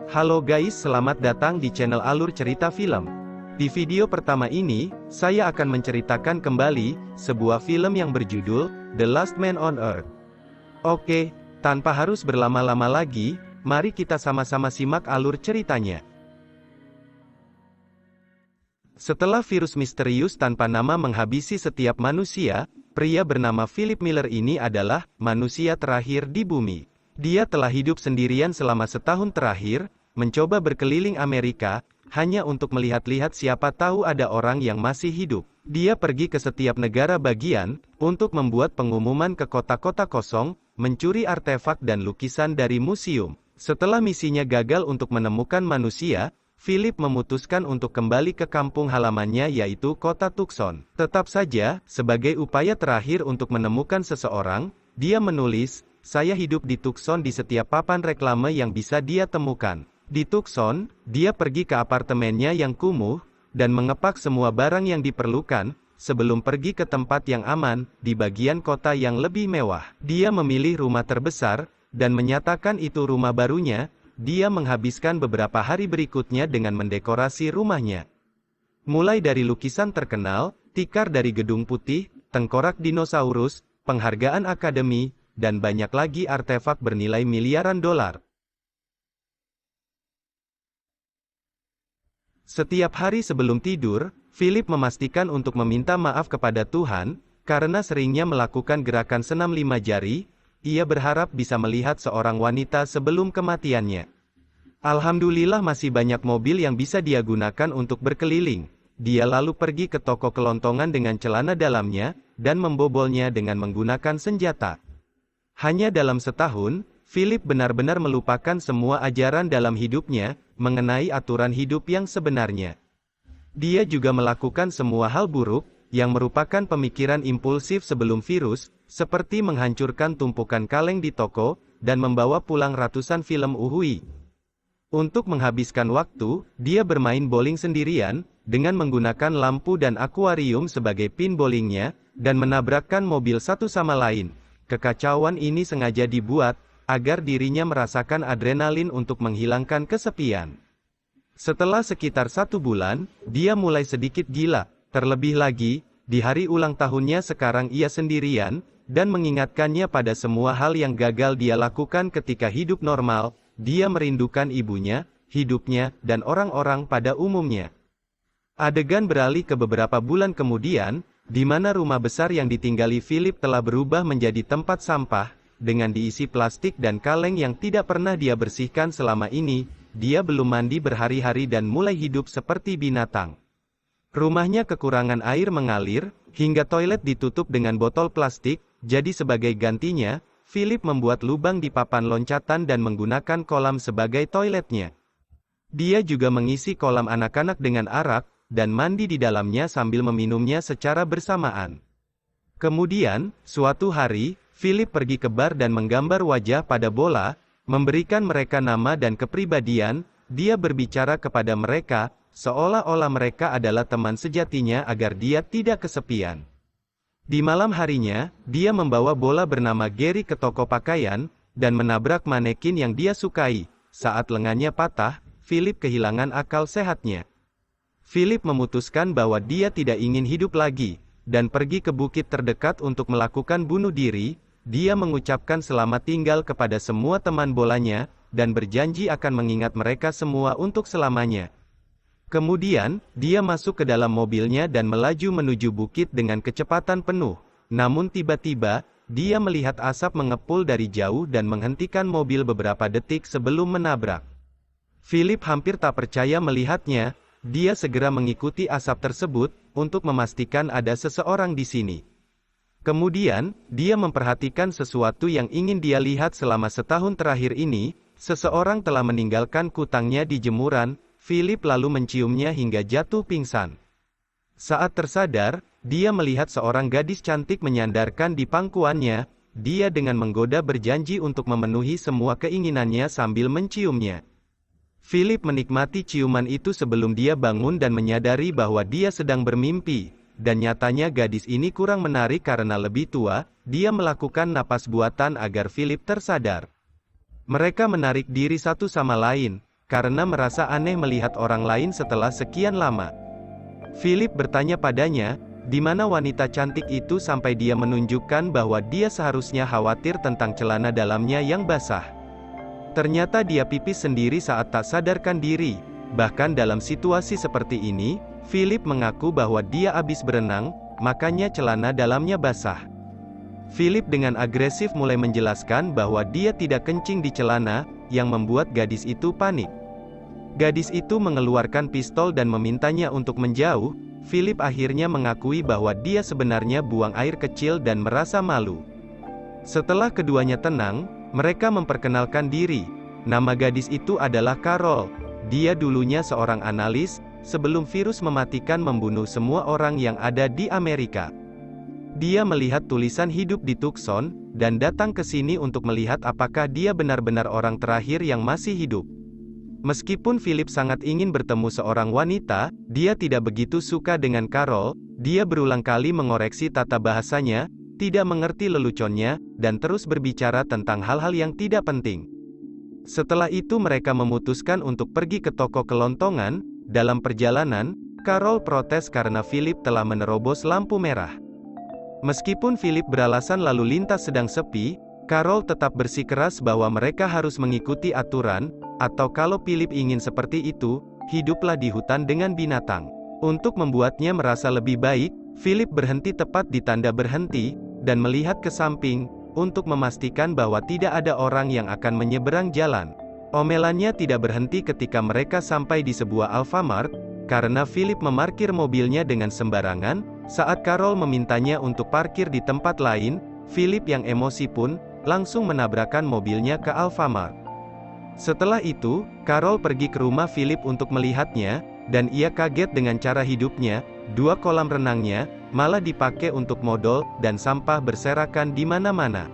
Halo guys, selamat datang di channel Alur Cerita Film. Di video pertama ini, saya akan menceritakan kembali sebuah film yang berjudul The Last Man on Earth. Oke, tanpa harus berlama-lama lagi, mari kita sama-sama simak alur ceritanya. Setelah virus misterius tanpa nama menghabisi setiap manusia, pria bernama Philip Miller ini adalah manusia terakhir di bumi. Dia telah hidup sendirian selama setahun terakhir, mencoba berkeliling Amerika, hanya untuk melihat-lihat siapa tahu ada orang yang masih hidup. Dia pergi ke setiap negara bagian, untuk membuat pengumuman ke kota-kota kosong, mencuri artefak dan lukisan dari museum. Setelah misinya gagal untuk menemukan manusia, Philip memutuskan untuk kembali ke kampung halamannya yaitu kota Tucson. Tetap saja, sebagai upaya terakhir untuk menemukan seseorang, dia menulis, "Saya hidup di Tucson di setiap papan reklame yang bisa dia temukan." Di Tucson, dia pergi ke apartemennya yang kumuh, dan mengepak semua barang yang diperlukan, sebelum pergi ke tempat yang aman, di bagian kota yang lebih mewah. Dia memilih rumah terbesar, dan menyatakan itu rumah barunya. Dia menghabiskan beberapa hari berikutnya dengan mendekorasi rumahnya. Mulai dari lukisan terkenal, tikar dari gedung putih, tengkorak dinosaurus, penghargaan akademi, dan banyak lagi artefak bernilai miliaran dolar. Setiap hari sebelum tidur, Philip memastikan untuk meminta maaf kepada Tuhan, karena seringnya melakukan gerakan senam 5 jari, ia berharap bisa melihat seorang wanita sebelum kematiannya. Alhamdulillah masih banyak mobil yang bisa dia gunakan untuk berkeliling. Dia lalu pergi ke toko kelontongan dengan celana dalamnya, dan membobolnya dengan menggunakan senjata. Hanya dalam setahun, Philip benar-benar melupakan semua ajaran dalam hidupnya, mengenai aturan hidup yang sebenarnya. Dia juga melakukan semua hal buruk, yang merupakan pemikiran impulsif sebelum virus, seperti menghancurkan tumpukan kaleng di toko, dan membawa pulang ratusan film uhui. Untuk menghabiskan waktu, dia bermain bowling sendirian, dengan menggunakan lampu dan akuarium sebagai pin bowlingnya, dan menabrakkan mobil satu sama lain. Kekacauan ini sengaja dibuat, agar dirinya merasakan adrenalin untuk menghilangkan kesepian. Setelah sekitar 1 bulan, dia mulai sedikit gila. Terlebih lagi, di hari ulang tahunnya sekarang ia sendirian, dan mengingatkannya pada semua hal yang gagal dia lakukan ketika hidup normal. Dia merindukan ibunya, hidupnya, dan orang-orang pada umumnya. Adegan beralih ke beberapa bulan kemudian, di mana rumah besar yang ditinggali Philip telah berubah menjadi tempat sampah, dengan diisi plastik dan kaleng yang tidak pernah dia bersihkan selama ini. Dia belum mandi berhari-hari dan mulai hidup seperti binatang. Rumahnya kekurangan air mengalir, hingga toilet ditutup dengan botol plastik. Jadi sebagai gantinya, Philip membuat lubang di papan loncatan dan menggunakan kolam sebagai toiletnya. Dia juga mengisi kolam anak-anak dengan arak, dan mandi di dalamnya sambil meminumnya secara bersamaan. Kemudian, suatu hari, Philip pergi ke bar dan menggambar wajah pada bola, memberikan mereka nama dan kepribadian. Dia berbicara kepada mereka, seolah-olah mereka adalah teman sejatinya agar dia tidak kesepian. Di malam harinya, dia membawa bola bernama Gary ke toko pakaian, dan menabrak manekin yang dia sukai. Saat lengannya patah, Philip kehilangan akal sehatnya. Philip memutuskan bahwa dia tidak ingin hidup lagi, dan pergi ke bukit terdekat untuk melakukan bunuh diri. Dia mengucapkan selamat tinggal kepada semua teman bolanya, dan berjanji akan mengingat mereka semua untuk selamanya. Kemudian, dia masuk ke dalam mobilnya dan melaju menuju bukit dengan kecepatan penuh. Namun tiba-tiba, dia melihat asap mengepul dari jauh dan menghentikan mobil beberapa detik sebelum menabrak. Philip hampir tak percaya melihatnya. Dia segera mengikuti asap tersebut, untuk memastikan ada seseorang di sini. Kemudian, dia memperhatikan sesuatu yang ingin dia lihat selama setahun terakhir ini. Seseorang telah meninggalkan kutangnya di jemuran. Philip lalu menciumnya hingga jatuh pingsan. Saat tersadar, dia melihat seorang gadis cantik menyandarkan di pangkuannya. Dia dengan menggoda berjanji untuk memenuhi semua keinginannya sambil menciumnya. Philip menikmati ciuman itu sebelum dia bangun dan menyadari bahwa dia sedang bermimpi. Dan nyatanya gadis ini kurang menarik karena lebih tua. Dia melakukan napas buatan agar Philip tersadar. Mereka menarik diri satu sama lain. karena merasa aneh melihat orang lain setelah sekian lama. Philip bertanya padanya, di mana wanita cantik itu sampai dia menunjukkan bahwa dia seharusnya khawatir tentang celana dalamnya yang basah. Ternyata dia pipis sendiri saat tak sadarkan diri. Bahkan dalam situasi seperti ini, Philip mengaku bahwa dia habis berenang, makanya celana dalamnya basah. Philip dengan agresif mulai menjelaskan bahwa dia tidak kencing di celana, yang membuat gadis itu panik. Gadis itu mengeluarkan pistol dan memintanya untuk menjauh. Philip akhirnya mengakui bahwa dia sebenarnya buang air kecil dan merasa malu. Setelah keduanya tenang, mereka memperkenalkan diri. Nama gadis itu adalah Carol. Dia dulunya seorang analis, sebelum virus mematikan membunuh semua orang yang ada di Amerika. Dia melihat tulisan hidup di Tucson, dan datang ke sini untuk melihat apakah dia benar-benar orang terakhir yang masih hidup. Meskipun Philip sangat ingin bertemu seorang wanita, dia tidak begitu suka dengan Carol. Dia berulang kali mengoreksi tata bahasanya, tidak mengerti leluconnya, dan terus berbicara tentang hal-hal yang tidak penting. Setelah itu mereka memutuskan untuk pergi ke toko kelontongan. Dalam perjalanan, Carol protes karena Philip telah menerobos lampu merah. Meskipun Philip beralasan lalu lintas sedang sepi, Carol tetap bersikeras bahwa mereka harus mengikuti aturan, atau kalau Philip ingin seperti itu, hiduplah di hutan dengan binatang. Untuk membuatnya merasa lebih baik, Philip berhenti tepat di tanda berhenti, dan melihat ke samping, untuk memastikan bahwa tidak ada orang yang akan menyeberang jalan. Omelannya tidak berhenti ketika mereka sampai di sebuah Alfamart, karena Philip memarkir mobilnya dengan sembarangan. Saat Carol memintanya untuk parkir di tempat lain, Philip yang emosi pun, langsung menabrakkan mobilnya ke Alfamart. Setelah itu, Carol pergi ke rumah Philip untuk melihatnya, dan ia kaget dengan cara hidupnya. 2 kolam renangnya, malah dipakai untuk modal, dan sampah berserakan di mana-mana.